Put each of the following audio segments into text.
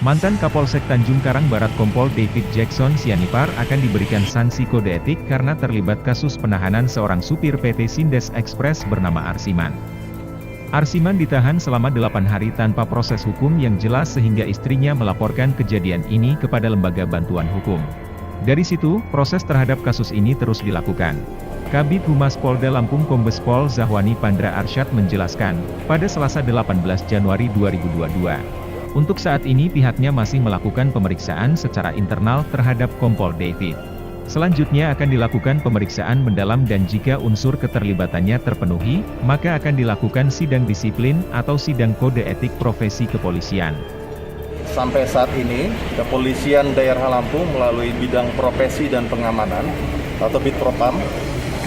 Mantan Kapolsek Tanjung Karang Barat Kompol David Jackson Sianipar akan diberikan sanksi kode etik karena terlibat kasus penahanan seorang supir PT Sindes Express bernama Arsiman. Arsiman ditahan selama 8 hari tanpa proses hukum yang jelas sehingga istrinya melaporkan kejadian ini kepada lembaga bantuan hukum. Dari situ, proses terhadap kasus ini terus dilakukan. Kabid Humas Polda Lampung Kombes Pol Zahwani Pandra Arsyad menjelaskan, pada Selasa 18 Januari 2022. Untuk saat ini pihaknya masih melakukan pemeriksaan secara internal terhadap Kompol David. Selanjutnya akan dilakukan pemeriksaan mendalam dan jika unsur keterlibatannya terpenuhi, maka akan dilakukan sidang disiplin atau sidang kode etik profesi kepolisian. Sampai saat ini, Kepolisian Daerah Lampung melalui bidang profesi dan pengamanan atau Bitpropam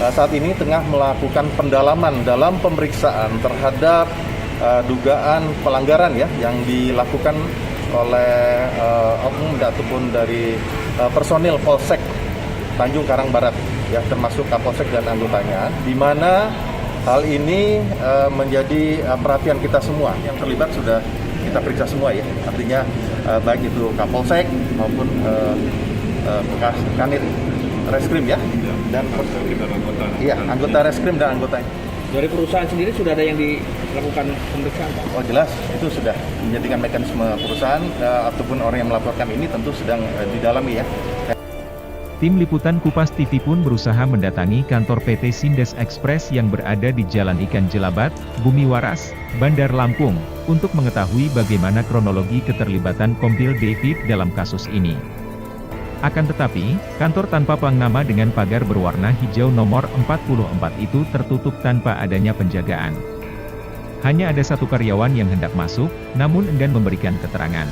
saat ini tengah melakukan pendalaman dalam pemeriksaan terhadap dugaan pelanggaran ya yang dilakukan oleh oknum ataupun dari personil Polsek Tanjung Karang Barat ya, termasuk Kapolsek dan anggotanya, di mana hal ini menjadi perhatian kita semua. Yang terlibat sudah kita periksa semua ya, artinya baik itu Kapolsek maupun bekas Kanit Reskrim ya, dan anggota Reskrim dan anggotanya. Dari perusahaan sendiri sudah ada yang dilakukan pemeriksaan, Pak? Oh jelas, itu sudah menjadikan mekanisme perusahaan ataupun orang yang melaporkan ini tentu sedang didalami ya. Tim Liputan Kupas TV pun berusaha mendatangi kantor PT Sindes Express yang berada di Jalan Ikan Jelabat, Bumi Waras, Bandar Lampung, untuk mengetahui bagaimana kronologi keterlibatan Kompol David dalam kasus ini. Akan tetapi, kantor tanpa plang nama dengan pagar berwarna hijau nomor 44 itu tertutup tanpa adanya penjagaan. Hanya ada satu karyawan yang hendak masuk, namun enggan memberikan keterangan.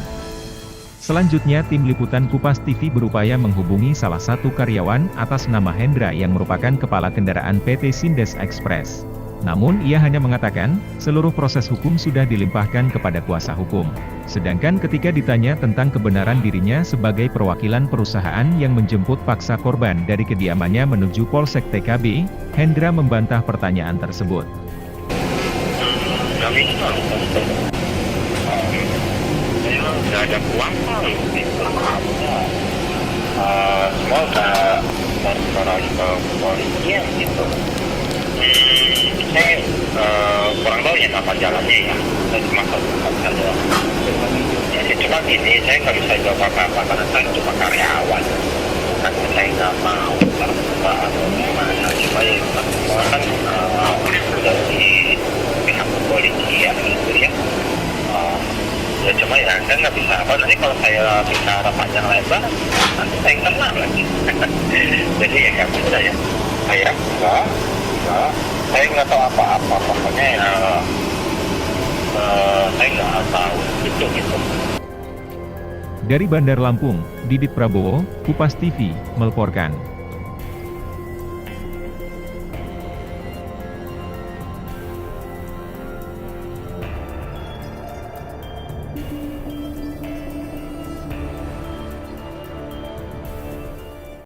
Selanjutnya tim Liputan Kupas TV berupaya menghubungi salah satu karyawan atas nama Hendra yang merupakan kepala kendaraan PT Sindes Express. Namun ia hanya mengatakan, seluruh proses hukum sudah dilimpahkan kepada kuasa hukum. Sedangkan ketika ditanya tentang kebenaran dirinya sebagai perwakilan perusahaan yang menjemput paksa korban dari kediamannya menuju Polsek TKB, Hendra membantah pertanyaan tersebut. Nggak ada uang kali, semua udah laporan ke polisian gitu. Saya kurang tahu ya nama jalannya ya, saya cuma satu saja. Ya cuma gini, saya nggak bisa jawab apa-apa karena saya cuma karyawan. Karena saya nggak mau terbuka atau gimana, cuma ya semua kan dari pihak kepolisian gitu ya. Ya cuma ya saya nggak bisa apa, nanti kalau saya bicara panjang lebar nanti saya kena lagi. Jadi ya nggak bisa ya, saya saya nggak tahu apa-apa, pokoknya ya saya nggak tahu gitu. Dari Bandar Lampung, Didit Prabowo, Kupas TV, melaporkan.